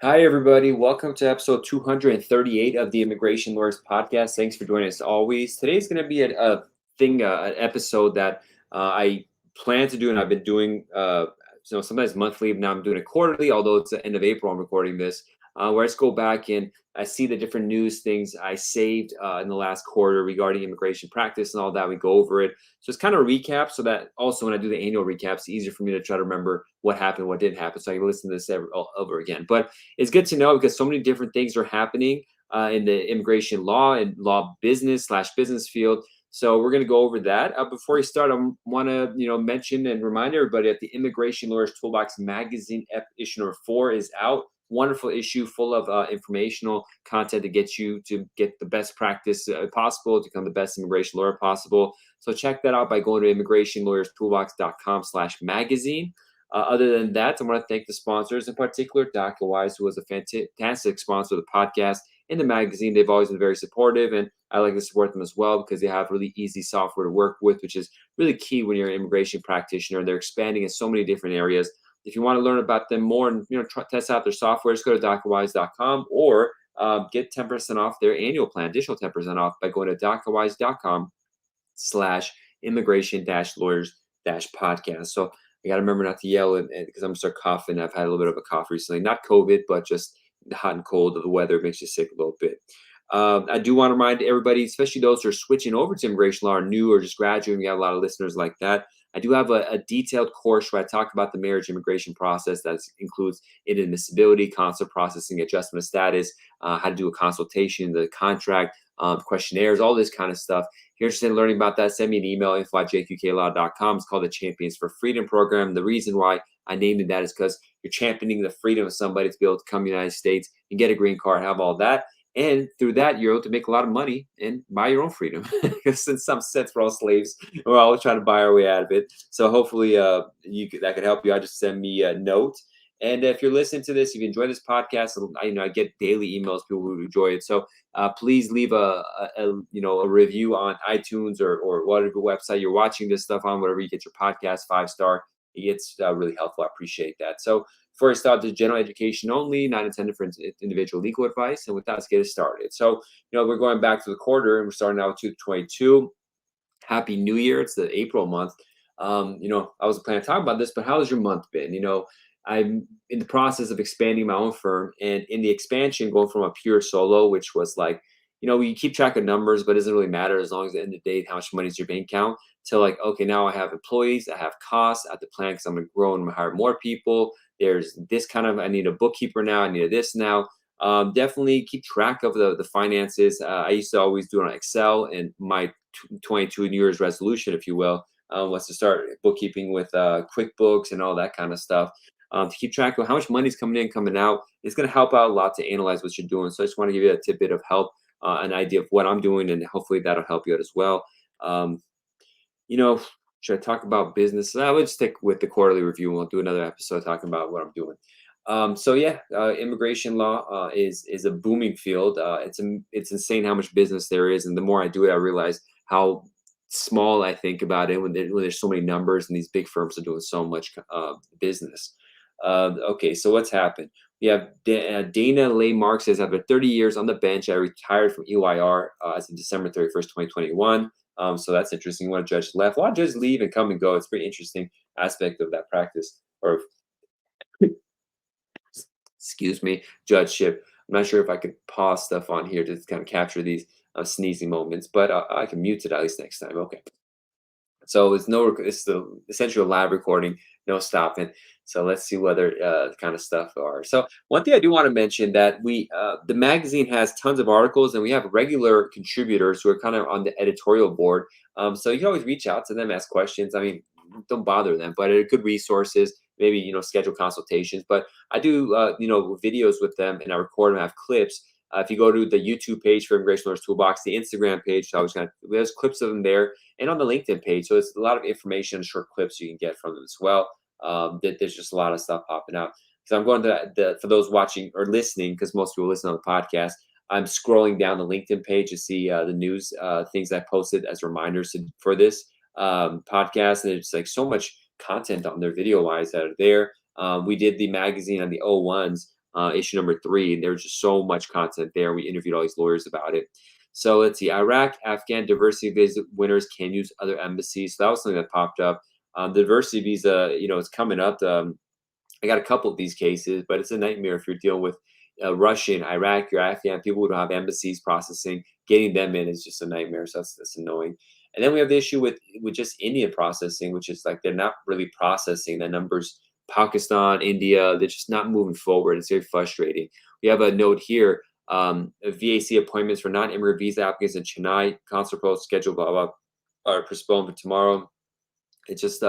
Hi, everybody. Welcome to episode 238 of the Immigration Lawyers Podcast. Thanks for joining us always. Today's going to be an episode that I plan to do, and I've been doing, sometimes monthly. Now I'm doing it quarterly, although it's the end of April. I'm recording this, where I just go back and I see the different news things I saved in the last quarter regarding immigration practice and all that. We go over it. So it's kind of a recap, so that also when I do the annual recaps, it's easier for me to try to remember what happened, what didn't happen, so I can listen to this all over again. But it's good to know because so many different things are happening in the immigration law and law business/business field. So we're going to go over that. Before we start, I want to mention and remind everybody that the Immigration Lawyers Toolbox magazine issue number 4 is out. Wonderful issue full of informational content to get you to get the best practice possible to become the best immigration lawyer possible. So check that out by going to immigrationlawyerstoolbox.com/magazine. Other than that, I want to thank the sponsors, in particular DocuWise, who was a fantastic sponsor of the podcast and the magazine. They've always been very supportive, and I like to support them as well because they have really easy software to work with, which is really key when you're an immigration practitioner. They're expanding in so many different areas. If you want to learn about them more and test out their software, just go to DocuWise.com or get 10% off their annual plan, additional 10% off by going to DocuWise.com/immigration-lawyers-podcast. So I got to remember not to yell because I'm gonna start coughing. I've had a little bit of a cough recently, not COVID, but just the hot and cold of the weather makes you sick a little bit. I do want to remind everybody, especially those who are switching over to immigration law or new or just graduating. We have a lot of listeners like that. I do have a detailed course where I talk about the marriage immigration process that includes inadmissibility, consular processing, adjustment of status, how to do a consultation, the contract, questionnaires, all this kind of stuff. If you're interested in learning about that, send me an email, info@jqqlaw.com. It's called the Champions for Freedom program. The reason why I named it that is because you're championing the freedom of somebody to be able to come to the United States and get a green card, have all that. And through that, you're able to make a lot of money and buy your own freedom. Because in some sense, we're all slaves. We're all trying to buy our way out of it. So hopefully that could help you. I just send me a note. And if you're listening to this, if you enjoy this podcast, I get daily emails, people who enjoy it. So please leave a review on iTunes or whatever website you're watching this stuff on, whatever you get your podcast, 5-star. It's really helpful. I appreciate that. So before I start, the general education only, not intended for individual legal advice. And with that, let's get it started. So, we're going back to the quarter and we're starting out with 2022. Happy New Year. It's the April month. I wasn't planning to talk about this, but how has your month been? I'm in the process of expanding my own firm, and in the expansion, going from a pure solo, which was like, we keep track of numbers, but it doesn't really matter as long as at the end of the day, how much money is your bank account. To like, okay, now I have employees, I have costs, I have to plan because I'm going to grow and I'm going to hire more people. There's this I need a bookkeeper now, I need this now. Definitely keep track of the finances. I used to always do it on Excel, and my 22 New Year's resolution, if you will, was to start bookkeeping with QuickBooks and all that kind of stuff. To keep track of how much money's coming in, coming out. It's going to help out a lot to analyze what you're doing. So I just want to give you a tidbit of help, an idea of what I'm doing, and hopefully that'll help you out as well. Um, should I talk about business? I would stick with the quarterly review, and we'll do another episode talking about what I'm doing. Immigration law is a booming field. It's insane how much business there is, and the more I do it, I realize how small I think about it when there's so many numbers and these big firms are doing so much business. Okay, so what's happened? We have Dana Leigh Marks says, after 30 years on the bench, I retired from EYR as of December 31st, 2021. So that's interesting. One judge left. A lot of judges leave and come and go. It's a pretty interesting aspect of that practice, or excuse me, judgeship. I'm not sure if I could pause stuff on here to kind of capture these sneezing moments, but I can mute it at least next time. Okay. So it's essentially a live recording, no stopping. So let's see whether kind of stuff are. So one thing I do want to mention that the magazine has tons of articles, and we have regular contributors who are kind of on the editorial board. So you can always reach out to them, ask questions. I mean, don't bother them, but they're good resources. Maybe schedule consultations. But I do videos with them, and I record them. I have clips. If you go to the YouTube page for Immigration Lawyers Toolbox, the Instagram page, there's clips of them there, and on the LinkedIn page. So it's a lot of information, short clips you can get from them as well. There's just a lot of stuff popping out. So I'm going to for those watching or listening, because most people listen on the podcast, I'm scrolling down the LinkedIn page to see the news things I posted as reminders for this podcast. And it's like so much content on there video-wise that are there. We did the magazine on the O1s. issue number 3, and there was just so much content there. We interviewed all these lawyers about it. So let's see, Iraq, Afghan diversity visa winners can use other embassies. So that was something that popped up. The diversity visa, it's coming up. I got a couple of these cases, but it's a nightmare if you're dealing with Russian, Iraq, or Afghan people who don't have embassies processing. Getting them in is just a nightmare. So that's annoying. And then we have the issue with just India processing, which is like they're not really processing the numbers. Pakistan, India, they're just not moving forward. It's very frustrating. We have a note here. VAC appointments for non-immigrant visa applicants in Chennai, consular post scheduled, blah, blah, are postponed for tomorrow. It's just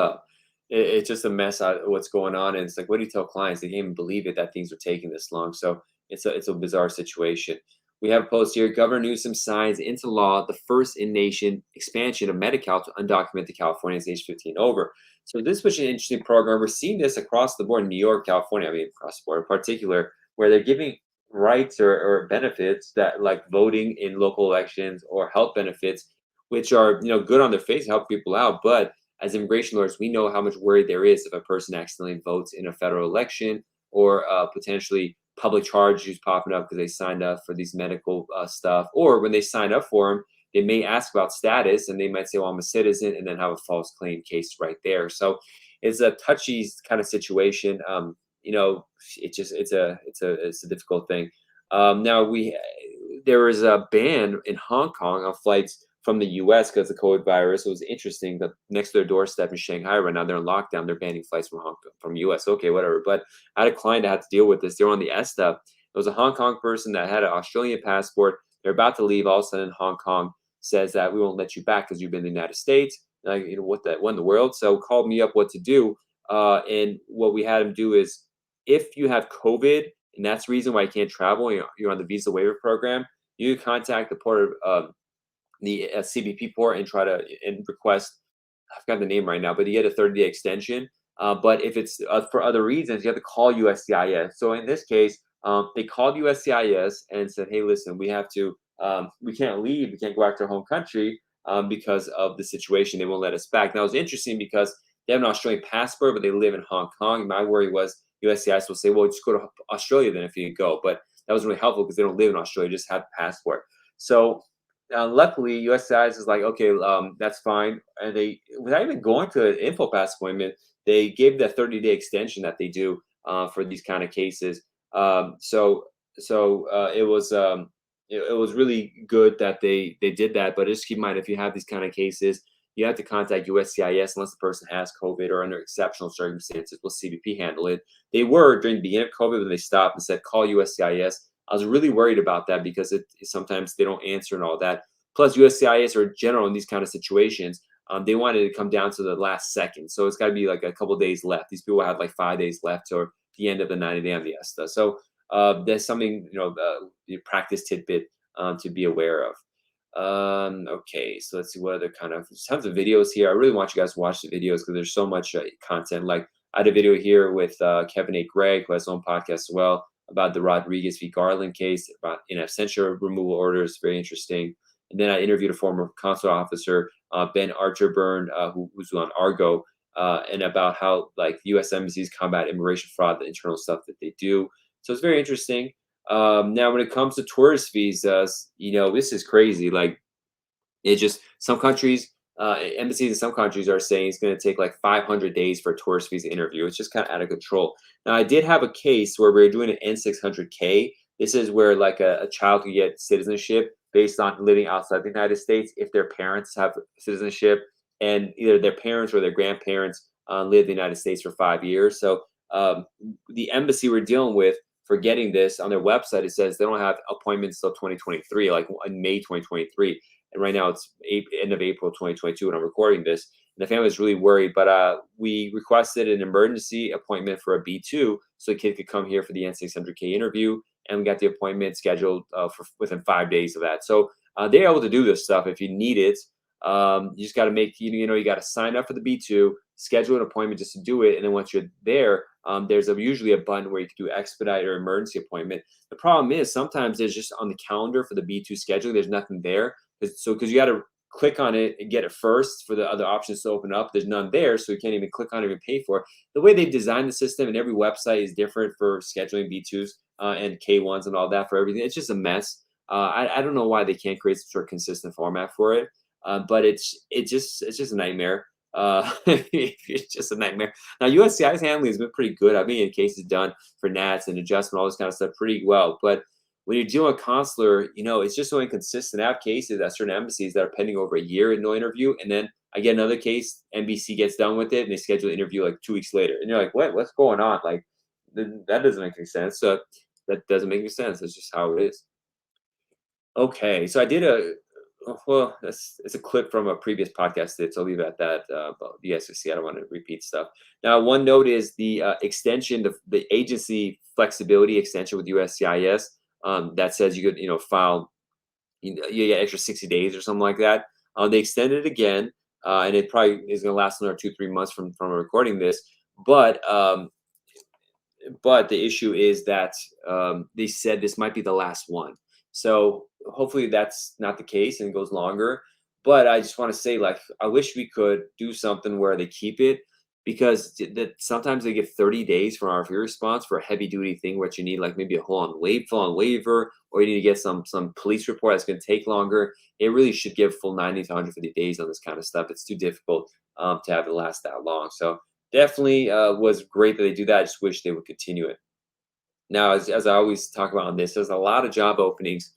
it's just a mess out of what's going on, and it's like, what do you tell clients? They can't even believe it that things are taking this long. So it's a bizarre situation. We have a post here. Governor Newsom signs into law the first in nation expansion of Medi-Cal to undocumented Californians age 15 over. So this was an interesting program. We're seeing this across the board in New York, California. I mean, across the board in particular, where they're giving rights or benefits that like voting in local elections or health benefits, which are good on their face, help people out, but as immigration lawyers, we know how much worry there is if a person accidentally votes in a federal election or potentially public charge who's popping up because they signed up for these medical stuff. Or when they sign up for them, they may ask about status and they might say, well, I'm a citizen, and then have a false claim case right there. So it's a touchy kind of situation. It's a difficult thing. Now there is a ban in Hong Kong on flights from the US because of the COVID virus. It was interesting that next to their doorstep in Shanghai right now, they're in lockdown. They're banning flights from Hong Kong, from US. Okay, whatever. But I had a client that had to deal with this. They were on the ESTA. It was a Hong Kong person that had an Australian passport. They're about to leave. All of a sudden, Hong Kong says that we won't let you back because you've been in the United States. Like, what in the world? So called me up what to do. And what we had him do is, if you have COVID and that's the reason why you can't travel, you're on the visa waiver program, you contact the port of the CBP port and request. I forgot the name right now, but you get a 30-day extension. But if it's for other reasons, you have to call USCIS. So in this case, they called USCIS and said, "Hey, listen, we can't leave, we can't go back to our home country because of the situation. They won't let us back." Now it's interesting because they have an Australian passport, but they live in Hong Kong. My worry was USCIS will say, "Well, just go to Australia then if you go," but that wasn't really helpful because they don't live in Australia, just have a passport. So luckily, USCIS is like, okay, that's fine. And they, without even going to an info pass appointment, they gave the 30-day extension that they do for these kind of cases. It was really good that they did that. But just keep in mind, if you have these kind of cases, you have to contact USCIS unless the person has COVID or under exceptional circumstances. Will CBP handle it? They were during the beginning of COVID when they stopped and said, call USCIS. I was really worried about that because sometimes they don't answer and all that. Plus, USCIS are general in these kind of situations. They wanted to come down to the last second, so it's got to be like a couple days left. These people had like 5 days left or the end of the 90-day on the ESTA. So there's something practice tidbit to be aware of. Okay, so let's see what other kind of, there's tons of videos here. I really want you guys to watch the videos because there's so much content. Like I had a video here with Kevin A. Gregg, who has his own podcast as well, about the Rodriguez v. Garland case, about absentia removal orders. Very interesting. And then I interviewed a former consular officer, Ben Archerburn, who's on Argo, and about how like U.S. embassies combat immigration fraud, the internal stuff that they do. So it's very interesting. Now, when it comes to tourist visas, this is crazy. Like, it just, some countries, embassies in some countries are saying it's going to take like 500 days for a tourist visa interview. It's just kind of out of control. Now, I did have a case where we were doing an N600K. This is where like a child could get citizenship based on living outside the United States if their parents have citizenship and either their parents or their grandparents live in the United States for 5 years. So the embassy we're dealing with for getting this, on their website, it says they don't have appointments till 2023, like in May 2023. And right now it's end of April 2022 when I'm recording this. And the family is really worried, but we requested an emergency appointment for a B2 so the kid could come here for the N600K interview. And we got the appointment scheduled for within 5 days of that. So they're able to do this stuff if you need it. You just got to you got to sign up for the B2, schedule an appointment just to do it. And then once you're there, there's usually a button where you can do expedite or emergency appointment. The problem is sometimes there's just on the calendar for the B2 scheduling, there's nothing there. Because you got to click on it and get it first for the other options to open up. There's none there, so you can't even click on it and pay for it. The way they designed the system, and every website is different for scheduling B2s. and K1s and all that for everything. It's just a mess. I don't know why they can't create some sort of consistent format for it, but it's just a nightmare. It's just a nightmare. Now USCI's handling has been pretty good. I've been getting cases done for Nats and adjustment, all this kind of stuff, pretty well. But when you're dealing with consular, it's just so inconsistent. I have cases at certain embassies that are pending over a year and no interview, and then I get another case, NBC gets done with it, and they schedule an interview like 2 weeks later, and you're like, what? What's going on? Like, that doesn't make any sense. So that doesn't make any sense. It's just how it is. Okay, so I did well, it's a clip from a previous podcast so I'll leave it at that. But the SEC, I don't want to repeat stuff. Now, one note is the extension, the agency flexibility extension with USCIS that says you could, file, you get extra 60 days or something like that. They extended it again, and it probably is going to last another 2-3 months from recording this. But the issue is that they said this might be the last one. So hopefully that's not the case and it goes longer. But I just want to say, like, I wish we could do something where they keep it because that sometimes they give 30 days for RFE response for a heavy duty thing, which you need like maybe a full on waiver, or you need to get some police report that's going to take longer. It really should give full 90 to 150 days on this kind of stuff. It's too difficult to have it last that long. So definitely was great that they do that. I just wish they would continue it. Now, as I always talk about on this, there's a lot of job openings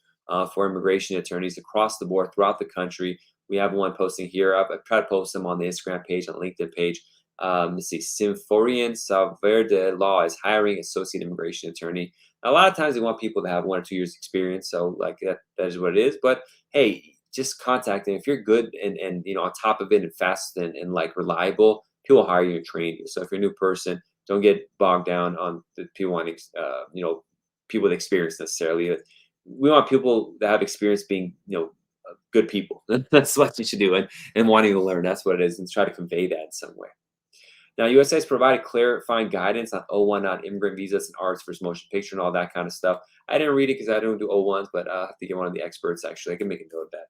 for immigration attorneys across the board throughout the country. We have one posting here. I've tried to post them on the Instagram page, on the LinkedIn page. Let's see, Symphorian Salverde Law is hiring associate immigration attorney. Now, a lot of times they want people to have 1 or 2 years experience, so like that is what it is. But hey, just contact them if you're good and on top of it and fast and like reliable. People will hire you and train you. So if you're a new person, don't get bogged down on the people wanting, people with experience necessarily. We want people that have experience being, good people. That's what you should do, and wanting to learn. That's what it is, and try to convey that in some way. Now, USA has provided clarifying guidance on O1 on immigrant visas and arts versus motion picture and all that kind of stuff. I didn't read it because I don't do O1s, but I have to get one of the experts actually. I can make a note of that.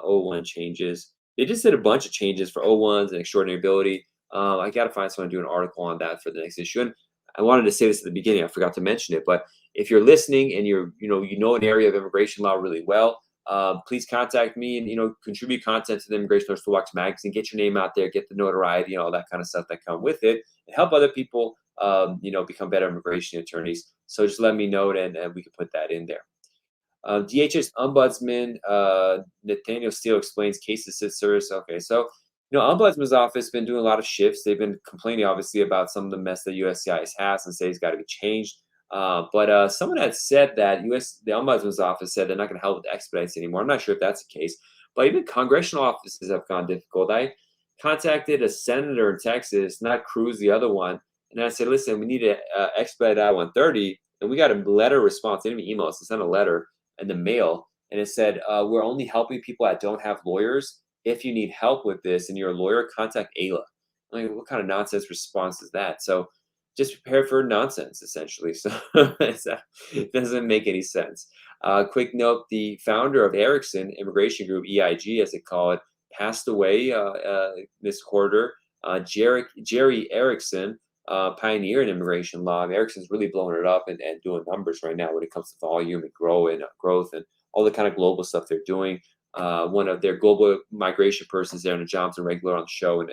O1 changes. They just did a bunch of changes for O1s and extraordinary ability. I got to find someone to do an article on that for the next issue. And I wanted to say this at the beginning. I forgot to mention it, but if you're listening and you know an area of immigration law really well, please contact me and contribute content to the Immigration Nurse Toolbox magazine. Get your name out there, get the notoriety, and all that kind of stuff that come with it, and help other people, become better immigration attorneys. So just let me know, and we can put that in there. DHS Ombudsman Nathaniel Steele explains case assist service. Okay, so Ombudsman's office been doing a lot of shifts. They've been complaining obviously about some of the mess that USCIS has and say it's got to be changed. But someone had said that the Ombudsman's office said they're not going to help with expedites anymore. I'm not sure if that's the case, but even congressional offices have gone difficult. I contacted a senator in Texas, not Cruz, the other one, and I said, listen, we need to expedite I-130, and we got a letter response. They didn't even email us. They sent a letter in the mail, and it said, we're only helping people that don't have lawyers. If you need help with this and you're a lawyer, contact Ayla. I mean, what kind of nonsense response is that? So just prepare for nonsense, essentially. So it doesn't make any sense. Quick note, the founder of Erickson Immigration Group, EIG, as they call it, passed away this quarter. Jerry Erickson, pioneer in immigration law. Erickson's really blowing it up and doing numbers right now when it comes to volume and growth and all the kind of global stuff they're doing. One of their global migration persons there, and Johnson regular on the show and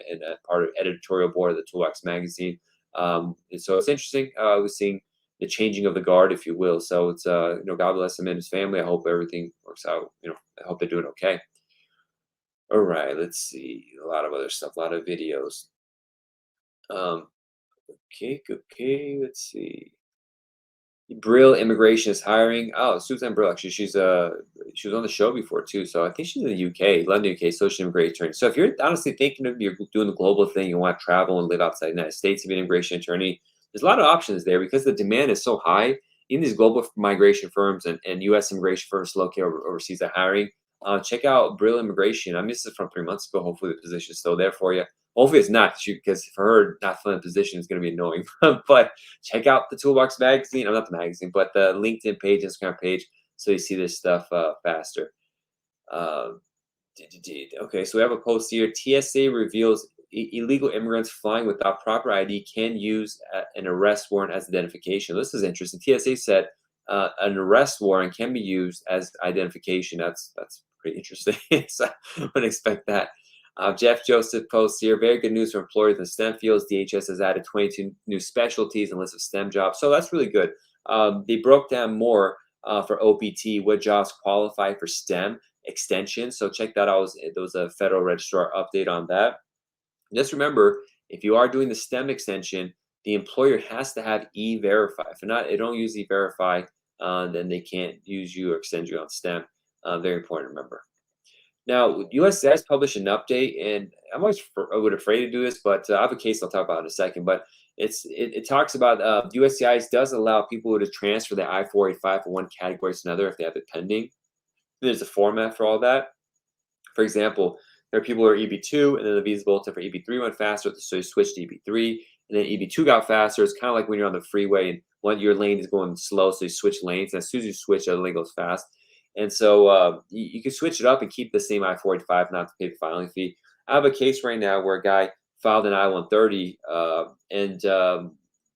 part of editorial board of the Toolbox magazine. And so it's interesting. We're seeing the changing of the guard, if you will. So it's God bless him and his family. I hope everything works out. I hope they're doing okay. All right, let's see. A lot of other stuff, a lot of videos. Okay, let's see. Brill Immigration is hiring. Oh, Suzanne Brill, actually, she was on the show before too. So I think she's in the UK, London, UK, social immigration attorney. So if you're honestly thinking of you're doing the global thing, you want to travel and live outside the United States to be an immigration attorney, there's a lot of options there because the demand is so high. Even these global migration firms and U.S. immigration firms located overseas are hiring. Check out Brill Immigration. I mean, this is from 3 months ago. Hopefully the position is still there for you. Hopefully it's not, because for her not filling the position is going to be annoying. But check out the Toolbox magazine. I'm not the magazine, but the LinkedIn page, Instagram page, so you see this stuff faster. Okay, so we have a post here. TSA reveals illegal immigrants flying without proper ID can use an arrest warrant as identification. This is interesting. TSA said an arrest warrant can be used as identification. That's pretty interesting. So I wouldn't expect that. Jeff Joseph posts here, very good news for employers in STEM fields. DHS has added 22 new specialties and lists of STEM jobs. So that's really good. They broke down more for OPT, what jobs qualify for STEM extension. So check that out. There was a Federal Registrar update on that. Just remember, if you are doing the STEM extension, the employer has to have E-Verify. If not, they don't use E-Verify, then they can't use you or extend you on STEM. Very important to remember. Now, USCIS published an update, and I'm always afraid to do this, but I have a case I'll talk about in a second. But it talks about USCIS does allow people to transfer the I-485 from one category to another if they have it pending. There's a format for all that. For example, there are people who are EB2, and then the visa bulletin for EB3 went faster, so you switch to EB3, and then EB2 got faster. It's kind of like when you're on the freeway and your lane is going slow, so you switch lanes, and as soon as you switch, the other lane goes fast. And so you can switch it up and keep the same I-485, not to pay the filing fee. I have a case right now where a guy filed an I-130, and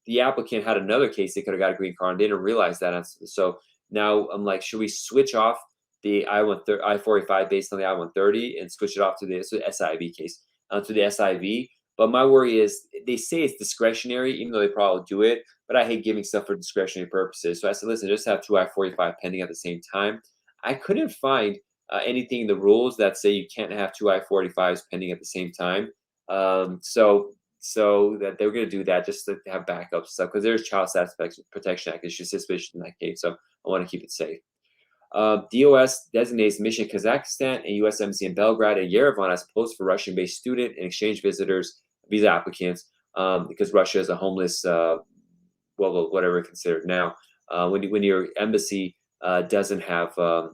the applicant had another case they could have got a green card, and they didn't realize that. So now I'm like, should we switch off the I-485 based on the I-130 and switch it off to the SIV case, to the SIV? But my worry is they say it's discretionary, even though they probably do it. But I hate giving stuff for discretionary purposes. So I said, listen, just have two I-485 pending at the same time. I couldn't find anything in the rules that say you can't have two I-485s pending at the same time. So that they were going to do that just to have backup stuff, because there's Child Status Protection Act. It's just suspicious in that case. So I want to keep it safe. DOS designates mission Kazakhstan and U.S. Embassy in Belgrade and Yerevan as posts for Russian-based student and exchange visitors, visa applicants, because Russia is a homeless, whatever considered now. When your embassy doesn't have a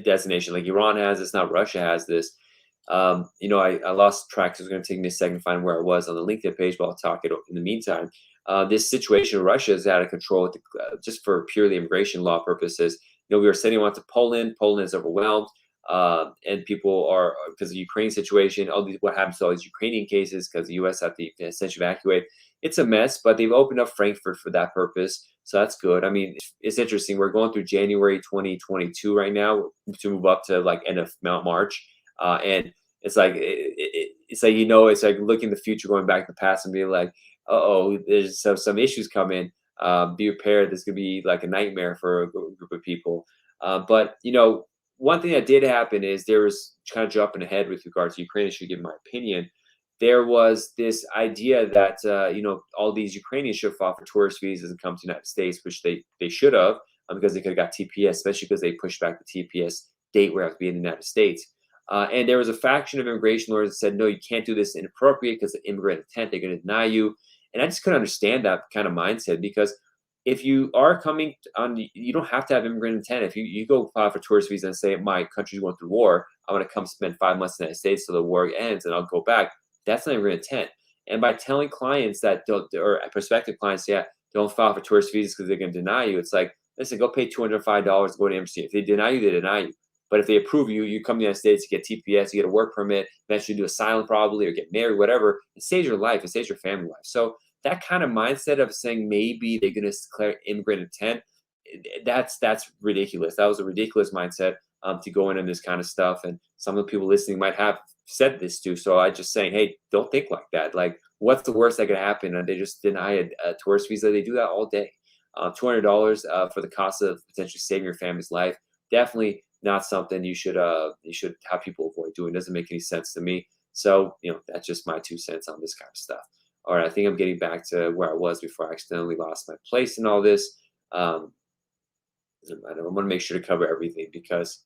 designation like Iran has, it's not Russia has this. I lost track, so it's going to take me a second to find where I was on the LinkedIn page, but I'll talk it in the meantime. This situation in Russia is out of control, just for purely immigration law purposes. We were sending one to Poland. Poland is overwhelmed, and people are, because of the Ukraine situation, what happens to all these Ukrainian cases, because the U.S. had to essentially evacuate. It's a mess, but they've opened up Frankfurt for that purpose, so that's good. I mean, it's interesting. We're going through January 2022 right now to move up to like end of March, and it's like it's like looking at the future, going back to the past, and being like, there's some issues coming. Be prepared. This could be like a nightmare for a group of people. But one thing that did happen is there was, kind of jumping ahead with regards to Ukraine, I should give my opinion. There was this idea that all these Ukrainians should file for tourist visas and come to the United States, which they should have, because they could have got TPS, especially because they pushed back the TPS date where I have to be in the United States. And there was a faction of immigration lawyers that said, no, you can't do this, inappropriate, because of immigrant intent, they're going to deny you. And I just couldn't understand that kind of mindset, because if you are coming on, you don't have to have immigrant intent. If you go file for tourist visa and say, my country's going through war, I want to come spend 5 months in the United States so the war ends and I'll go back, that's not immigrant intent. And by telling clients that or prospective clients, don't file for tourist visas because they're going to deny you, it's like, listen, go pay $205 to go to embassy. If they deny you, they deny you. But if they approve you, you come to the United States, you get TPS, you get a work permit, eventually do asylum probably, or get married, whatever. It saves your life. It saves your family life. So that kind of mindset of saying maybe they're going to declare immigrant intent, that's ridiculous. That was a ridiculous mindset to go in this kind of stuff. And some of the people listening might have said this too. So I just saying, hey, don't think like that. Like, what's the worst that could happen? And they just deny a tourist visa. They do that all day. $200 for the cost of potentially saving your family's life. Definitely not something you should have people avoid doing. It doesn't make any sense to me. So that's just my 2 cents on this kind of stuff. All right, I think I'm getting back to where I was before I accidentally lost my place in all this. I want to make sure to cover everything, because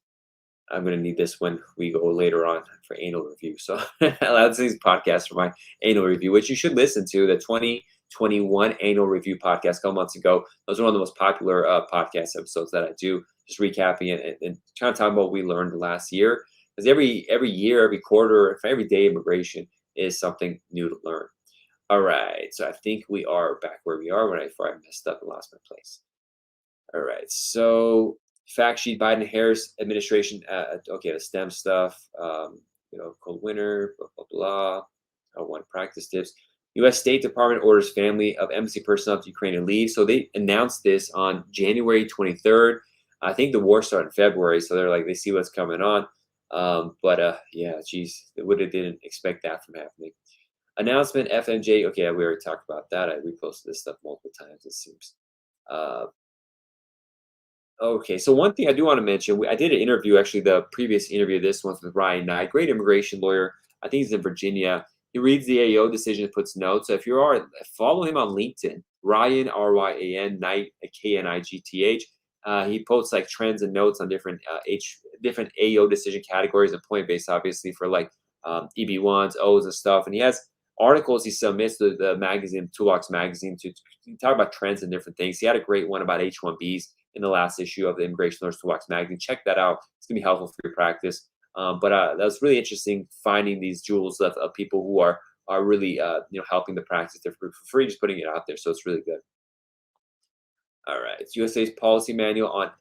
I'm going to need this when we go later on for anal review. So that's these podcasts for my anal review, which you should listen to, the 2021 anal review podcast a couple months ago. Those are one of the most popular podcast episodes that I do, just recapping it and trying to talk about what we learned the last year. Because every year, every quarter, every day, immigration is something new to learn. All right, so I think we are back where we are before I messed up and lost my place. All right, so fact sheet: Biden Harris administration. Okay, the STEM stuff. Cold winter. Blah blah blah. One practice tips. U.S. State Department orders family of embassy personnel to Ukraine to leave. So they announced this on January 23rd. I think the war started in February, so they're like they see what's coming on. But yeah, geez, they would have didn't expect that from happening. Announcement FMJ. Okay, we already talked about that. I reposted this stuff multiple times. It seems. Uh, Okay, so one thing I do want to mention, I did an interview, actually, the previous interview, this one with Ryan Knight, great immigration lawyer. I think he's in Virginia. He reads the AO decision, puts notes. So if you are, follow him on LinkedIn, Ryan, Ryan, Knight, Knigth. He posts like trends and notes on different AO decision categories and point based, obviously, for like EB1s, O's, and stuff. And he has articles he submits to the magazine, Toolbox Magazine, to talk about trends and different things. He had a great one about H-1Bs in the last issue of the Immigration Lawyers Toolbox Magazine. Check that out. It's gonna be helpful for your practice. But that was really interesting finding these jewels of people who are really helping the practice for free, just putting it out there. So it's really good. All right, it's USA's policy manual on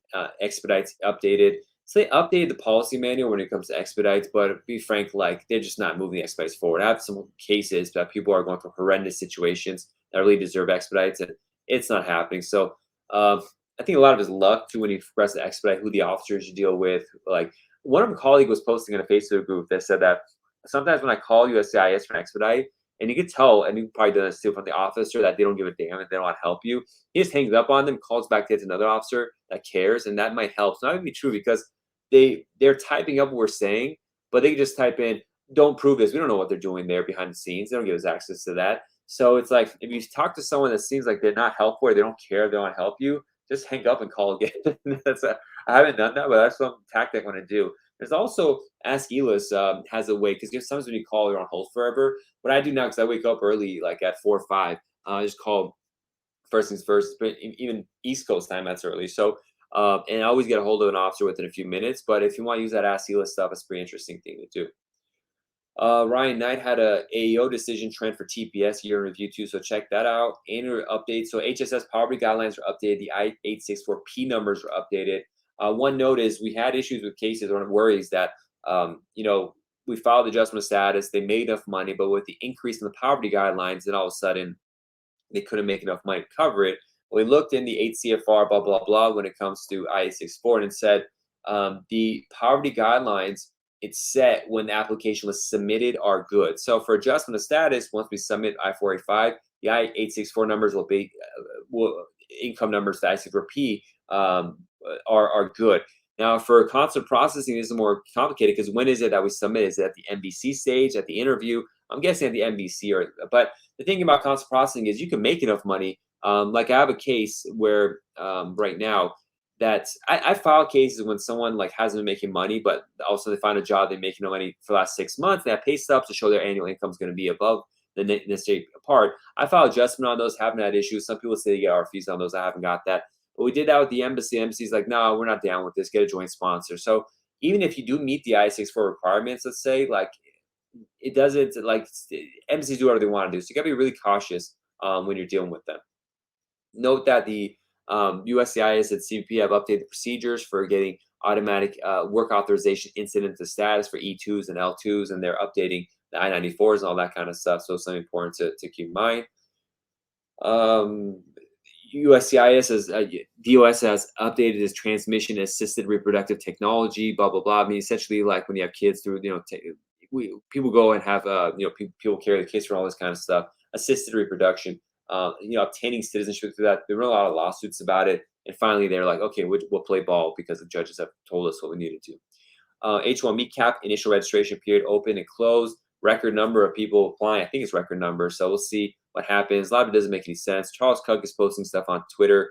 expedites updated. So they updated the policy manual when it comes to expedites, but to be frank, like they're just not moving the expedites forward. I have some cases that people are going through horrendous situations that really deserve expedites, and it's not happening. So uh, I think a lot of it is luck too when you press the expedite, who the officers you deal with. Like one of my colleague was posting in a Facebook group that said that sometimes when I call USCIS for an expedite, and you can tell, and you probably done this too from the officer, that they don't give a damn if they don't want to help you. He just hangs up on them, calls back to another officer that cares, and that might help. It's not even be true because they're typing up what we're saying, but they can just type in, "Don't prove this." We don't know what they're doing there behind the scenes. They don't give us access to that. So it's like if you talk to someone that seems like they're not helpful or they don't care, they don't want to help you, just hang up and call again. I haven't done that, but that's some tactic I want to do. There's also Ask Elis has a way because sometimes when you call, you're on hold forever. What I do now, because I wake up early, like at 4 or 5, I just call first things first. But even East Coast time, that's early. So and I always get a hold of an officer within a few minutes. But if you want to use that Ask Elis stuff, it's a pretty interesting thing to do. Ryan Knight had a AEO decision trend for TPS year in review too, so check that out. Annual update. So HSS poverty guidelines were updated. The I-864P numbers were updated. One note is we had issues with cases or worries that we filed adjustment of status. They made enough money, but with the increase in the poverty guidelines, then all of a sudden they couldn't make enough money to cover it. We looked in the 8 CFR, blah, blah, blah, when it comes to I-864, and it said the poverty guidelines it's set when the application was submitted are good. So for adjustment of status, once we submit I-485, the I-864 numbers income numbers, the I-64P are good. Now for consular processing, this is more complicated because when is it that we submit? Is it at the MBC stage, at the interview? I'm guessing at the MBC, but the thing about consular processing is you can make enough money. Like I have a case where right now that I file cases when someone like hasn't been making money, but also they find a job, they make no money for the last 6 months. They have pay stubs to show their annual income is going to be above the state part. I file adjustment on those, haven't had issues. Some people say they get our fees on those. I haven't got that. But we did that with the embassy. The embassy's like, no, we're not down with this. Get a joint sponsor. So even if you do meet the I-64 requirements, let's say, like it doesn't like embassies do whatever they want to do. So you gotta be really cautious when you're dealing with them. Note that the USCIS and CBP have updated procedures for getting automatic work authorization incident to status for E2s and L2s, and they're updating the I-94s and all that kind of stuff. So something important to keep in mind. USCIS has DOS has updated its transmission assisted reproductive technology. Blah blah blah. I mean, essentially, like when you have kids through, people go and have people carry the kids for all this kind of stuff. Assisted reproduction. Obtaining citizenship through that. There were a lot of lawsuits about it, and finally they're like, okay, we'll play ball because the judges have told us what we needed to. H1B cap initial registration period open and closed. Record number of people applying. I think it's record number. So we'll see what happens. A lot of it doesn't make any sense. Charles Cook is posting stuff on Twitter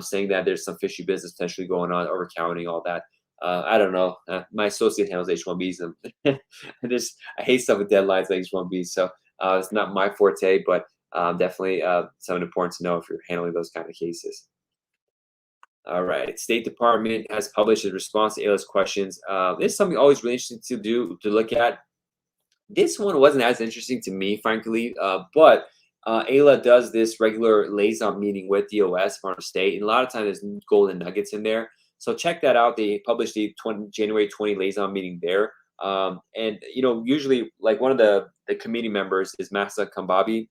saying that there's some fishy business potentially going on, overcounting, all that. I don't know. My associate handles H1Bs, and I hate stuff with deadlines like H1Bs. So it's not my forte, but definitely something important to know if you're handling those kind of cases. All right. State Department has published a response to ALS questions. This is something always really interesting to look at. This one wasn't as interesting to me, frankly, but ALA does this regular liaison meeting with DOS, Department of State, and a lot of times there's golden nuggets in there. So check that out. They published the January 20 liaison meeting there. And usually like one of the committee members is Masa Kambabi.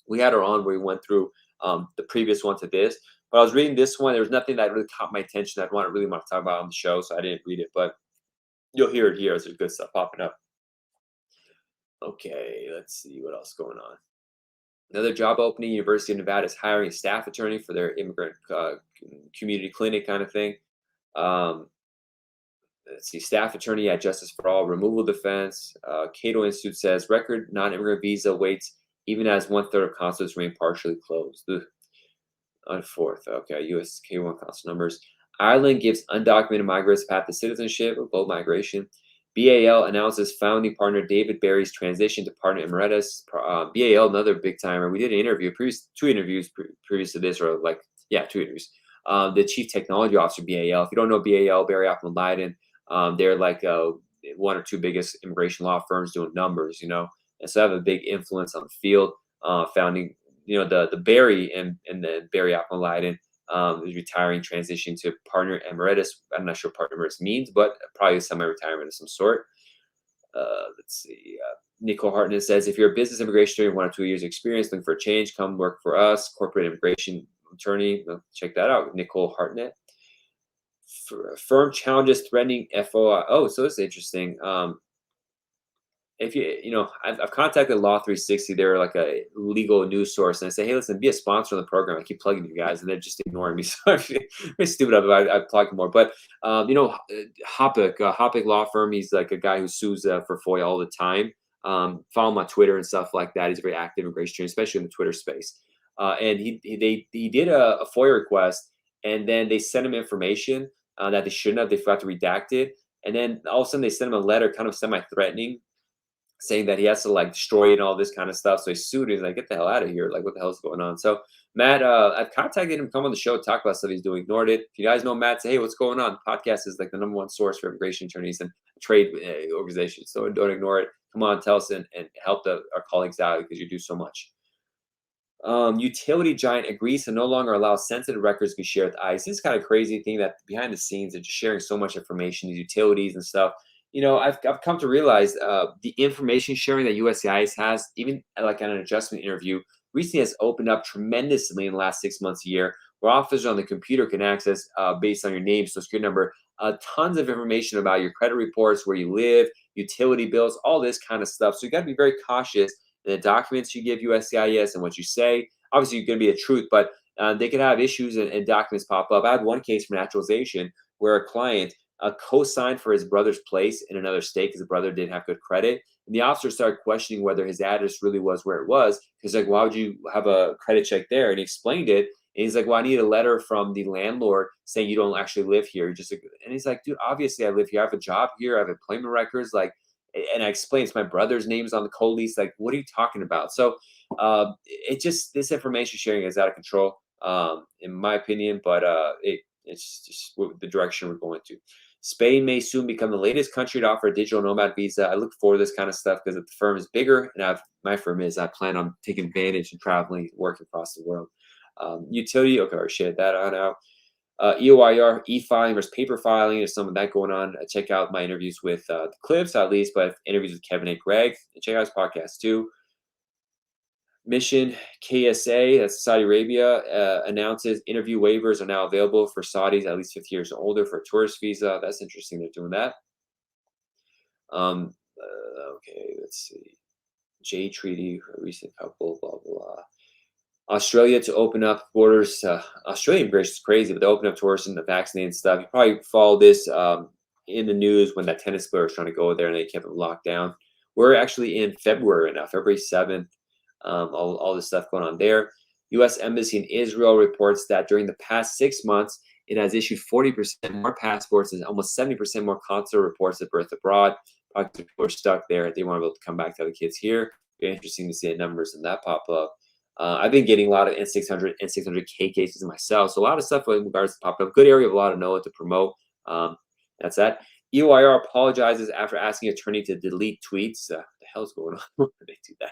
We had her on where we went through the previous one to this. But I was reading this one. There was nothing that really caught my attention. I'd really want to talk about on the show, so I didn't read it. But you'll hear it here as there's good stuff popping up. Okay, let's see what else going on. Another job opening: University of Nevada is hiring a staff attorney for their immigrant community clinic kind of thing. Um, let's see, staff attorney at Justice for All, removal defense. Cato Institute says record non-immigrant visa waits even as 1/3 of consulates remain partially closed. Ugh. On fourth, okay, U.S. K1 consul numbers. Ireland gives undocumented migrants path to citizenship of both migration. BAL announces founding partner David Barry's transition to partner emeritus. BAL, another big timer. We did an interview, two interviews previous to this, or like, yeah, two interviews. The chief technology officer, BAL. If you don't know BAL, Barry Appleton Leiden, they're like one or two biggest immigration law firms doing numbers, and so have a big influence on the field. Founding, the Barry and the Barry Appleton Leiden is retiring, transitioning to partner emeritus. I'm not sure partner emeritus means, but probably semi-retirement of some sort. Let's see. Nicole Hartnett says, if you're a business immigration attorney, 1 or 2 years experience, looking for a change, come work for us. Corporate immigration attorney. Check that out. Nicole Hartnett. Firm challenges threatening FOI. Oh, so this is interesting. If I've contacted Law 360. They're like a legal news source, and I say, hey, listen, be a sponsor of the program. I keep plugging you guys, and they're just ignoring me. So I'm very stupid of it. I plug more, but Hoppick Law Firm. He's like a guy who sues for FOIA all the time. Follow him on Twitter and stuff like that. He's a very active immigration attorney, especially in the Twitter space. And he did a FOIA request, and then they sent him information that they shouldn't have. They forgot to redact it, and then all of a sudden they sent him a letter, kind of semi-threatening, saying that he has to like destroy it and all this kind of stuff. So he sued. He's like, get the hell out of here. Like, what the hell's going on? So Matt, I've contacted him to come on the show, talk about stuff he's doing. Ignored it. If you guys know Matt, say, hey, what's going on? The podcast is like the #1 source for immigration attorneys and trade organizations. So don't ignore it. Come on, tell us and help our colleagues out because you do so much. Utility giant agrees to no longer allow sensitive records to be shared with ICE. This is kind of crazy thing that behind the scenes they're just sharing so much information, these utilities and stuff. I've come to realize the information sharing that USCIS has, even like at an adjustment interview, recently has opened up tremendously in the last 6 months, a year, where officers on the computer can access, based on your name, social security number, tons of information about your credit reports, where you live, utility bills, all this kind of stuff. So you got to be very cautious in the documents you give USCIS and what you say. Obviously, you're going to be the truth, but they could have issues and documents pop up. I had one case for naturalization where a client co-signed for his brother's place in another state because the brother didn't have good credit. And the officer started questioning whether his address really was where it was. He's like, why would you have a credit check there? And he explained it. And he's like, well, I need a letter from the landlord saying you don't actually live here. And he's like, dude, obviously I live here. I have a job here. I have employment records. Like, and I explained it's my brother's name is on the co-lease. Like, what are you talking about? So this information sharing is out of control, in my opinion, but it's just the direction we're going to. Spain may soon become the latest country to offer a digital nomad visa. I look forward to this kind of stuff because the firm is bigger, and my firm is. I plan on taking advantage and traveling, working across the world. Utility, okay, I shared that on out. EOIR, e-filing, there's paper filing, there's some of that going on. Check out my interviews with the Clips, at least, but interviews with Kevin and Greg. And check out his podcast too. Mission KSA, that's Saudi Arabia, announces interview waivers are now available for Saudis at least 50 years or older for a tourist visa. That's interesting. They're doing that. Okay, let's see. J Treaty, a recent couple, blah, blah. Australia to open up borders. Australian immigration is crazy, but they open up tourists and the vaccinated stuff. You probably follow this in the news when that tennis player was trying to go there and they kept them locked down. We're actually in February now, February 7th. All this stuff going on there. U.S. Embassy in Israel reports that during the past 6 months, it has issued 40% more passports and almost 70% more consular reports of birth abroad. Probably people are stuck there. They want to be able to come back to the kids here. Very interesting to see the numbers and that pop up. I've been getting a lot of N600, N600K cases myself. So a lot of stuff in regards to popping up. Good area of a lot of NOAA to promote. That's that. EOIR apologizes after asking attorney to delete tweets. The hell's going on? Why did they do that?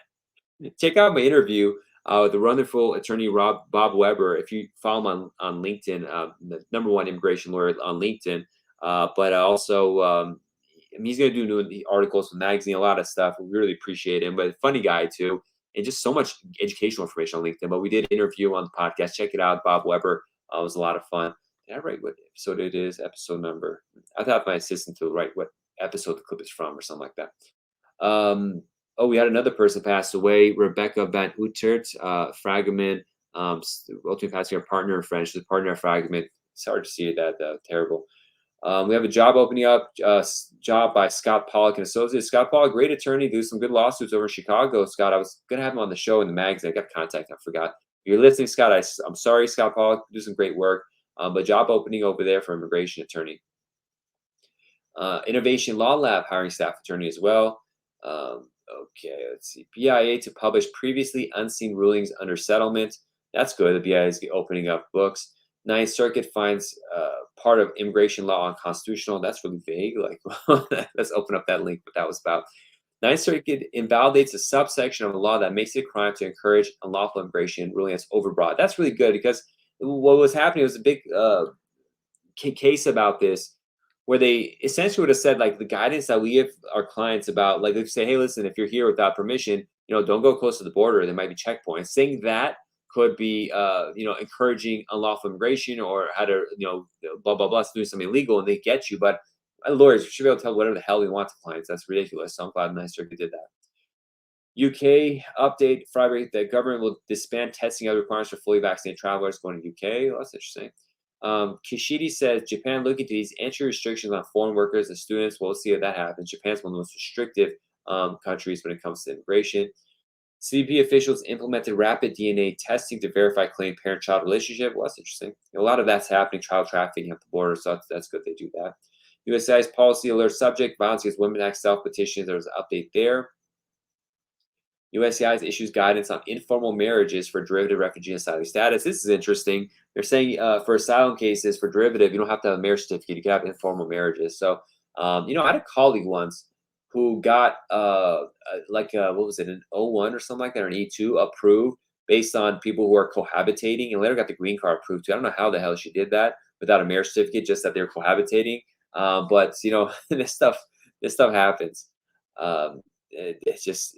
Check out my interview with the wonderful attorney Bob Weber. If you follow him on LinkedIn, the #1 immigration lawyer on LinkedIn. But also, he's going to do new articles for the magazine, a lot of stuff. We really appreciate him. But funny guy too. and just so much educational information on LinkedIn. But we did interview on the podcast. Check it out, Bob Weber. It was a lot of fun. Did I write what episode it is? Episode number. I thought my assistant to write what episode the clip is from or something like that. Oh, we had another person pass away, Rebecca Van Utert, Fragment, ultimately passing her partner and friend. She's a partner at Fragment. It's hard to see that, terrible. We have a job opening up, job by Scott Pollock and Associates. Scott Pollock, great attorney, do some good lawsuits over in Chicago. Scott, I was going to have him on the show in the magazine. I got contact, I forgot. If you're listening, Scott, I'm sorry, Scott Pollock, do some great work. But job opening over there for immigration attorney. Innovation Law Lab hiring staff attorney as well. Okay, let's see. BIA to publish previously unseen rulings under settlement. That's good. The BIA is opening up books. Ninth Circuit finds part of immigration law unconstitutional. That's really vague. Like, let's open up that link, what that was about. Ninth Circuit invalidates a subsection of the law that makes it a crime to encourage unlawful immigration, ruling it's overbroad. That's really good because what was happening was a big case about this where they essentially would have said, like, the guidance that we give our clients about, like, they say, hey, listen, if you're here without permission, don't go close to the border. There might be checkpoints. Saying that could be, encouraging unlawful immigration or how to, blah, blah, blah, doing something illegal, and they get you. But lawyers should be able to tell whatever the hell we want to clients. That's ridiculous. So I'm glad the Ninth Circuit did that. UK update Friday, the government will disband testing other requirements for fully vaccinated travelers going to UK. Well, that's interesting. Kishidi says Japan looking to these entry restrictions on foreign workers and students. We'll see if that happens. Japan's one of the most restrictive countries when it comes to immigration. CBP officials implemented rapid DNA testing to verify claimed parent-child relationship. Well, that's interesting. A lot of that's happening, child trafficking at the border, so that's good they do that. USCIS policy alert subject, violence against women act self-petitions. There's an update there. USCIS issues guidance on informal marriages for derivative refugee and asylum status. This is interesting. They're saying for asylum cases, for derivative, you don't have to have a marriage certificate. You can have informal marriages. So, I had a colleague once who got what was it, an O1 or something like that, or an E2 approved based on people who are cohabitating, and later got the green card approved too. I don't know how the hell she did that without a marriage certificate, just that they're cohabitating. But this stuff happens. It's just,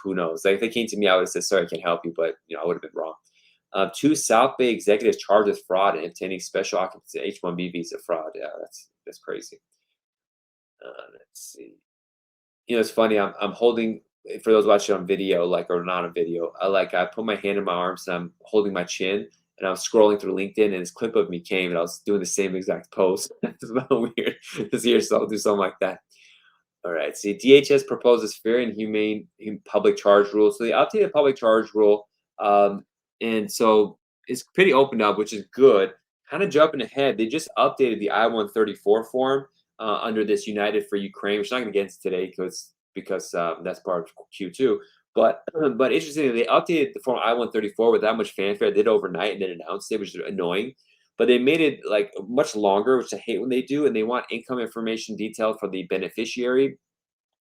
who knows? Like, if they came to me, I would have said, sorry, I can't help you, but I would have been wrong. Two South Bay executives charged with fraud and obtaining special occupancy H-1B visa fraud. Yeah, that's crazy. Let's see. It's funny. I'm holding, for those watching on video, or not on video. I put my hand in my arms and I'm holding my chin, and I was scrolling through LinkedIn, and this clip of me came, and I was doing the same exact pose. It's a little weird to see yourself do something like that. All right. See, DHS proposes fair and humane public charge rule. So they updated public charge rule, and so it's pretty opened up, which is good. Kind of jumping ahead, they just updated the I-134 form under this United for Ukraine, which I'm not going to get into today because that's part of Q2. But interestingly, they updated the form I-134 with that much fanfare. They did it overnight and then announced it, which is annoying. But they made it much longer, which I hate when they do, and they want income information detailed for the beneficiary,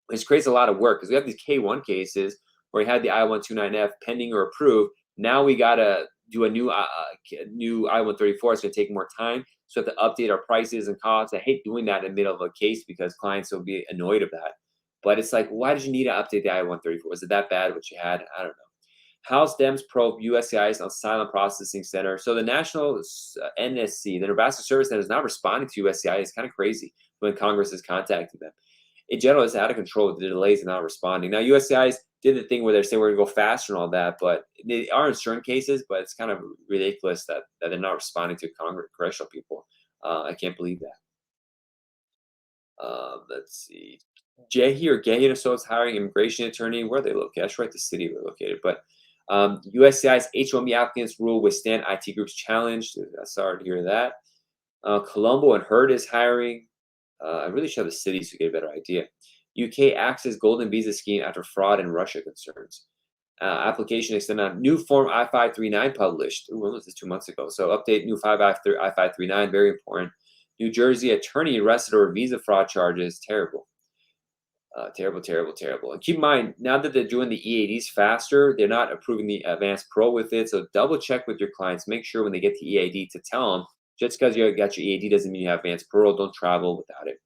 which creates a lot of work because we have these K1 cases where we had the I-129F pending or approved. Now we gotta do a new I-134. It's gonna take more time, so we have to update our prices and costs. I hate doing that in the middle of a case because clients will be annoyed of that. But it's like, why did you need to update the I-134? Was it that bad what you had? I don't know. House Dems probe USCIS on Asylum Processing Center. So the National NSC, the Nebraska Service Center, is not responding to USCIS. It's kind of crazy when Congress is contacting them. In general, it's out of control with the delays and not responding. Now, USCIS did the thing where they're saying we're going to go faster and all that, but they are in certain cases, but it's kind of ridiculous that they're not responding to congressional people. I can't believe that. Let's see. Jehi or Gehi is hiring immigration attorney. Where are they located? I should write the city they're located, but USCIS H-1B applicants rule withstand IT groups challenged. Sorry to hear that. Colombo and Hurd is hiring. I really should have the cities to get a better idea. UK access golden visa scheme after fraud and Russia concerns. Application extended on new form I-539 published. When was this? 2 months ago. So update new I-539, very important. New Jersey attorney arrested over visa fraud charges. Terrible. Terrible. And keep in mind, now that they're doing the EADs faster, they're not approving the Advanced Pro with it. So double check with your clients. Make sure when they get the EAD to tell them, just because you got your EAD doesn't mean you have Advanced Parole. Don't travel without it.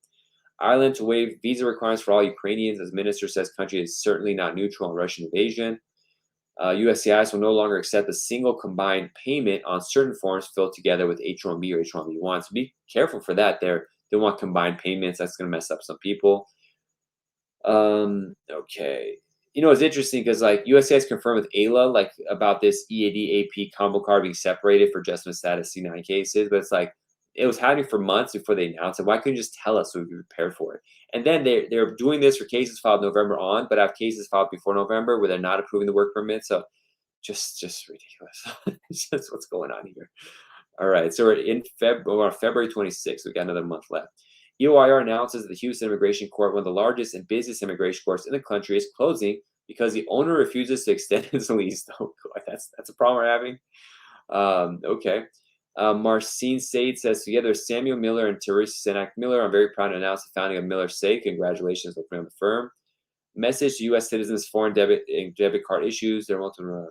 Ireland to waive visa requirements for all Ukrainians, as minister says country is certainly not neutral on Russian invasion. USCIS will no longer accept a single combined payment on certain forms filled together with H-1B or H-1B1. So be careful for that. They want combined payments. That's going to mess up some people. Okay. It's interesting because like USCIS confirmed with ALA like about this EAD AP combo card being separated for adjustment status C9 cases, but it's like it was happening for months before they announced it. Why couldn't you just tell us so we could be prepared for it? And then they're doing this for cases filed November on, but have cases filed before November where they're not approving the work permit. So just ridiculous. It's just what's going on here. All right, so we're on February 26th. We got another month left. EOIR announces that the Houston Immigration Court, one of the largest and busiest immigration courts in the country, is closing because the owner refuses to extend his lease. Oh, God, that's a problem we're having. Okay. Marcin Sade says, together Samuel Miller and Teresa Senak Miller, I'm very proud to announce the founding of Miller Sade. Congratulations for putting on the firm. Message to U.S. citizens, foreign debit card issues. They're multiple.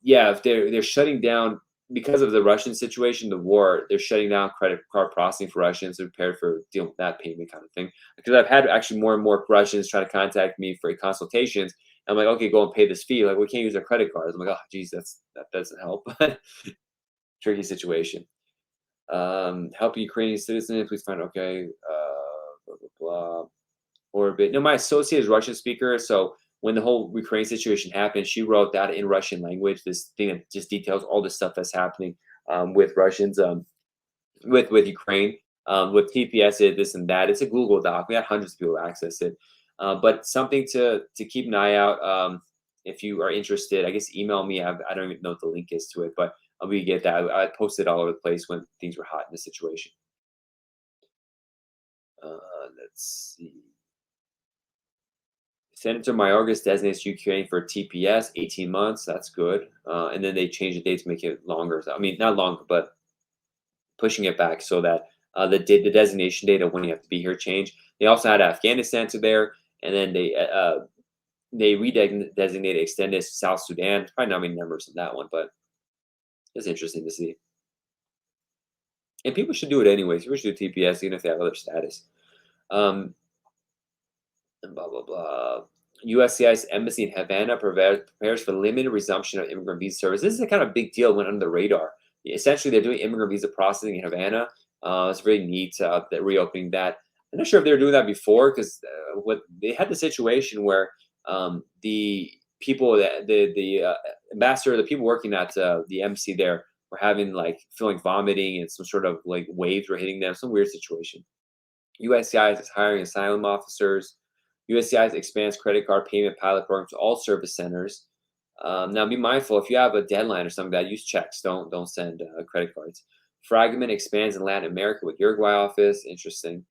Yeah, if they're shutting down because of the Russian situation, the war, they're shutting down credit card processing for Russians to prepare for dealing with that payment kind of thing. Because I've had actually more and more Russians try to contact me for consultations. I'm like, okay, go and pay this fee. Like, we can't use our credit cards. I'm like, oh, geez, that doesn't help. Tricky situation. Help Ukrainian citizens. Please find okay. Blah blah blah. Orbit. No, my associate is Russian speaker, so when the whole Ukraine situation happened, she wrote that in Russian language. This thing that just details all the stuff that's happening with Russians, with Ukraine, with TPS, this and that. It's a Google Doc. We had hundreds of people access it, but something to keep an eye out. If you are interested, I guess email me. I don't even know what the link is to it, but we get that. I posted all over the place when things were hot in the situation. Let's see. Senator Mayorgas designates Ukraine for TPS, 18 months. That's good. And then they changed the date to make it longer. I mean, not longer, but pushing it back so that the designation date of when you have to be here changed. They also had Afghanistan to there, and then they redesignated extended South Sudan. Probably not many numbers in that one, but it's interesting to see. And people should do it anyways. People should do TPS even if they have other status. And blah blah blah. USCIS embassy in Havana prepares for limited resumption of immigrant visa service. This is a kind of big deal. Went under the radar. Essentially, they're doing immigrant visa processing in Havana. It's very neat that reopening that. I'm not sure if they were doing that before because what they had the situation where the people that the ambassador, the people working at the embassy there were having like feeling vomiting and some sort of like waves were hitting them. Some weird situation. USCIS is hiring asylum officers. USCIS expands credit card payment pilot program to all service centers. Now, be mindful if you have a deadline or something like that. Use checks. Don't send credit cards. Fragment expands in Latin America with Uruguay office. Interesting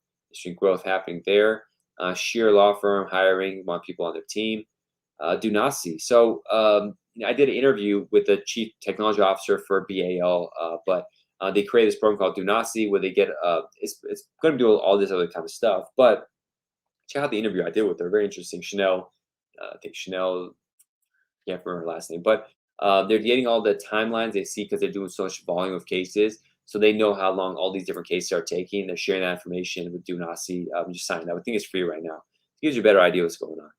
growth happening there. Sheer law firm hiring, want people on their team. Do not see. So I did an interview with the chief technology officer for BAL, but they created this program called Do Not See, where they get it's going to do all this other kind of stuff, but check out the interview I did with her. Very interesting. Chanel, I think Chanel, can't remember her last name, but they're getting all the timelines they see because they're doing so much volume of cases. So they know how long all these different cases are taking. They're sharing that information with Do Not See. Just sign up. I think it's free right now. It gives you a better idea what's going on.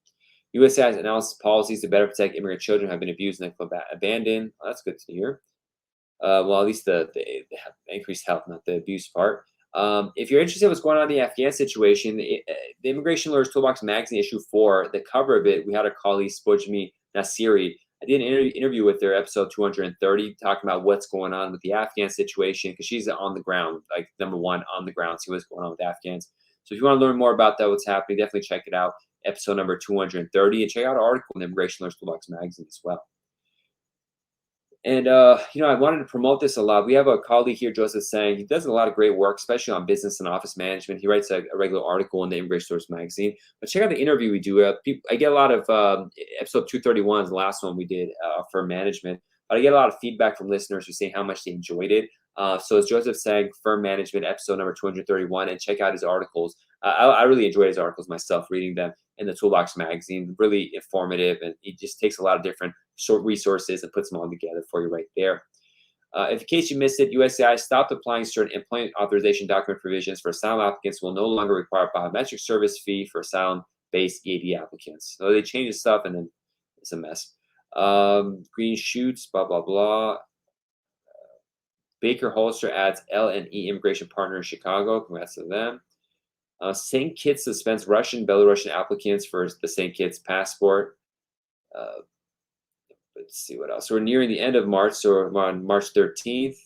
USCIS has announced policies to better protect immigrant children who have been abused and abandoned. Well, that's good to hear. Well, at least the increased help, not the abuse part. If you're interested in what's going on in the Afghan situation, the Immigration Lawyers Toolbox Magazine issue 4, the cover of it, we had our colleague Spojmi Nasiri. I did an interview with her, episode 230, talking about what's going on with the Afghan situation because she's on the ground, like number one on the ground, see what's going on with Afghans. So if you want to learn more about that, what's happening, definitely check it out, episode number 230, and check out our article in the Immigration Lawyers Toolbox Magazine as well. And, I wanted to promote this a lot. We have a colleague here, Joseph Sang. He does a lot of great work, especially on business and office management. He writes a regular article in the Immigration Source magazine. But check out the interview we do. I get a lot of episode 231 is the last one we did for management. But I get a lot of feedback from listeners who say how much they enjoyed it. So it's Joseph Sang, Firm Management, episode number 231, and check out his articles. I really enjoy his articles myself, reading them in the Toolbox magazine. Really informative, and he just takes a lot of different short resources and puts them all together for you right there. In case you missed it, USCIS stopped applying certain employment authorization document provisions for asylum applicants will no longer require biometric service fee for asylum-based EAD applicants. So they changed the stuff, and then It's a mess. Green shoots, blah blah blah. Baker Holster adds L&E immigration partner in Chicago. Congrats to them. St. Kitts suspends Russian, Belarusian applicants for the St. Kitts passport. Uh, let's see what else. So we're nearing the end of March, so we're on March 13th.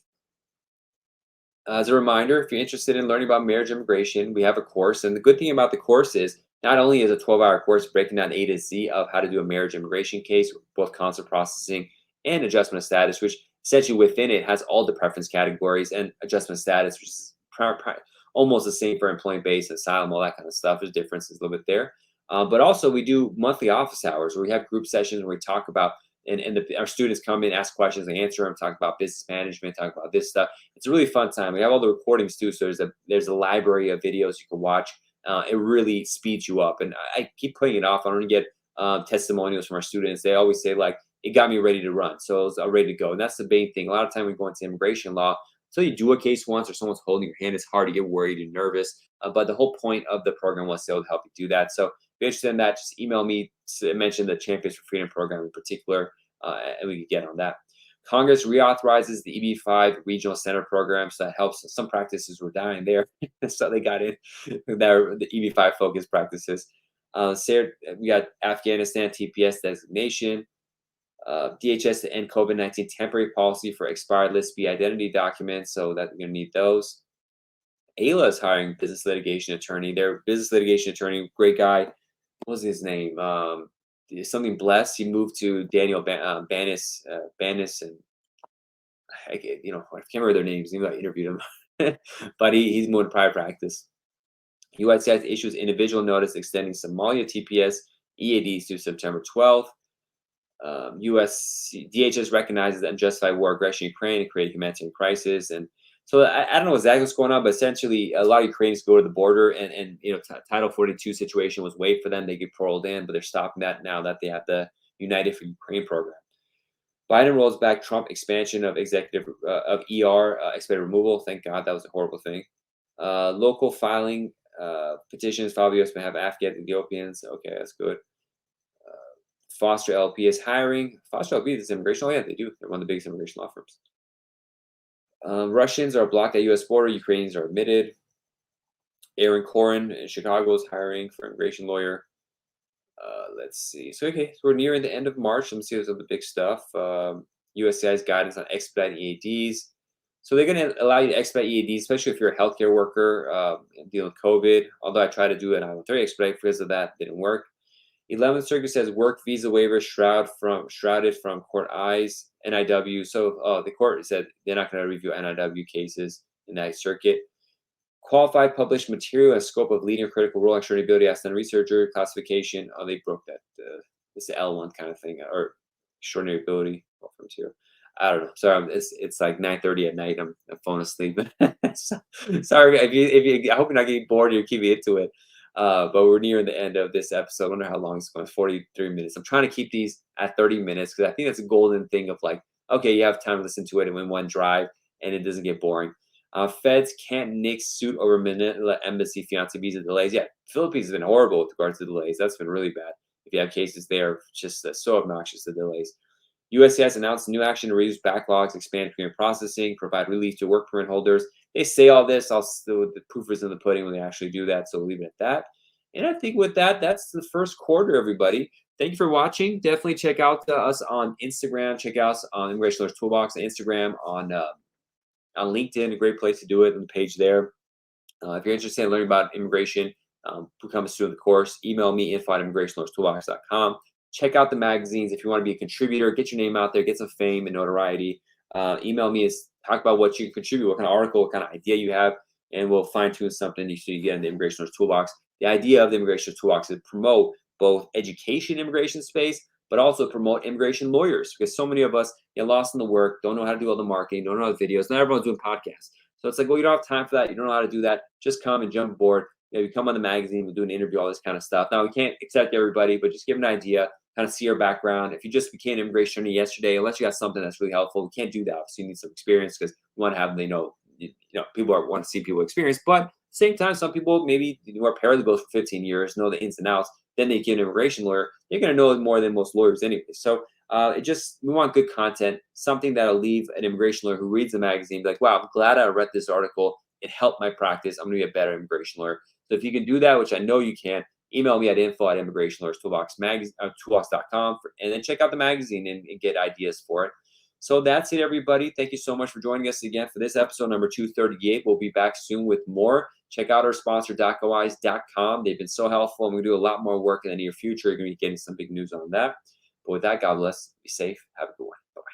As a reminder, if you're interested in learning about marriage immigration, we have a course. And the good thing about the course is not only is a 12-hour course breaking down A to Z of how to do a marriage immigration case, both consular processing and adjustment of status, which essentially within it has all the preference categories and adjustment of status, which is almost the same for employment based, asylum, all that kind of stuff. There's differences a little bit there. But also, we do monthly office hours where we have group sessions where we talk about our students come in, ask questions, and answer them, talk about business management, talk about this stuff. It's a really fun time. We have all the recordings too, so there's a library of videos you can watch. It really speeds you up, and I keep putting it off. I don't get testimonials from our students. They always say like it got me ready to run, so I was ready to go. And that's the main thing. A lot of time we go into immigration law. So you do a case once or someone's holding your hand, it's hard to get worried and nervous. But the whole point of the program was to help you do that. So if you're interested in that, just email me to mention the Champions for Freedom program in particular, and we can get on that. Congress reauthorizes the EB-5 Regional Center program, so that helps. Some practices were dying there, so they got in the EB-5 focus practices. We got Afghanistan TPS designation. DHS to end COVID-19 temporary policy for expired List B identity documents, so that you're gonna need those. AILA is hiring business litigation attorney. Their business litigation attorney, great guy. What was his name? Something Bless. He moved to Daniel Banis, and I can't remember their names. Even though I interviewed him, but he's moved to private practice. USCIS issues individual notice extending Somalia TPS EADs to September 12th. DHS recognizes that unjustified war aggression in Ukraine and created humanitarian crisis. And so I don't know exactly what's going on, but essentially a lot of Ukrainians go to the border and Title 42 situation was waived for them. They get paroled in, but they're stopping that now that they have the United for Ukraine program. Biden rolls back Trump expansion of expected removal. Thank God, that was a horrible thing. Local filing petitions filed by U.S. may have Afghan Ethiopians. Okay, that's good. Foster LP is hiring. Foster LP is immigration. Oh, yeah, they do. They're one of the biggest immigration law firms. Russians are blocked at U.S. border. Ukrainians are admitted. Aaron Corin in Chicago is hiring for immigration lawyer. Let's see. So we're nearing the end of March. Let me see what's the big stuff. USCIS guidance on expediting EADs. So they're going to allow you to expedite EADs, especially if you're a healthcare worker dealing with COVID. Although I tried to do an I-130 expedite because of that, didn't work. 11th Circuit says work visa waiver shrouded from court eyes. NIW. So the court said they're not going to review NIW cases in that circuit. Qualified published material and scope of leading critical role extraordinary as a researcher classification. Oh, they broke that. It's the L1 kind of thing, or extraordinary ability material. I don't know. Sorry, it's like 9:30 at night. I'm falling asleep. Sorry if you. I hope you're not getting bored. You're keeping into it. But we're nearing the end of this episode. I wonder how long it's going. 43 minutes. I'm trying to keep these at 30 minutes because I think that's a golden thing of like, okay, you have time to listen to it in one drive and it doesn't get boring. Feds can't nix suit over Manila embassy fiancé visa delays. Yeah, Philippines has been horrible with regards to delays. That's been really bad. If you have cases there, just so obnoxious, the delays. USCIS announced new action to reduce backlogs, expand premium processing, provide relief to work permit holders. They say all this. The proof is in the pudding when they actually do that. So we'll leave it at that. And I think with that, that's the first quarter, everybody. Thank you for watching. Definitely check out us on Instagram. Check out us on Immigration Lawyers Toolbox on Instagram, on LinkedIn, a great place to do it on the page there. If you're interested in learning about immigration, become a student of the course, email me info@immigrationlawyerstoolbox.com. Check out the magazines. If you want to be a contributor, get your name out there, get some fame and notoriety. Email me, talk about what you can contribute, what kind of article, what kind of idea you have, and we'll fine-tune something so you get in the Immigration Lawyers Toolbox. The idea of the Immigration Toolbox is to promote both education immigration space, but also promote immigration lawyers, because so many of us get lost in the work, don't know how to do all the marketing, don't know the videos. Not everyone's doing podcasts. So it's like, well, you don't have time for that. You don't know how to do that. Just come and jump aboard. You come on the magazine, we'll do an interview, all this kind of stuff. Now, we can't accept everybody, but just give an idea, kind of see your background. If you just became an immigration attorney yesterday, unless you got something that's really helpful, we can't do that. So you need some experience because we want to have, people want to see people experience. But at the same time, some people maybe who are paralegals for 15 years, know the ins and outs. then they get an immigration lawyer, they're going to know more than most lawyers anyway. So we want good content, something that'll leave an immigration lawyer who reads the magazine be like, wow, I'm glad I read this article. It helped my practice. I'm going to be a better immigration lawyer. So if you can do that, which I know you can, email me at info@immigrationlawyerstoolbox.com, and then check out the magazine and get ideas for it. So that's it, everybody. Thank you so much for joining us again for this episode number 238. We'll be back soon with more. Check out our sponsor, DocOIs.com. They've been so helpful, and we're going to do a lot more work in the near future. You're going to be getting some big news on that. But with that, God bless. Be safe. Have a good one. Bye-bye.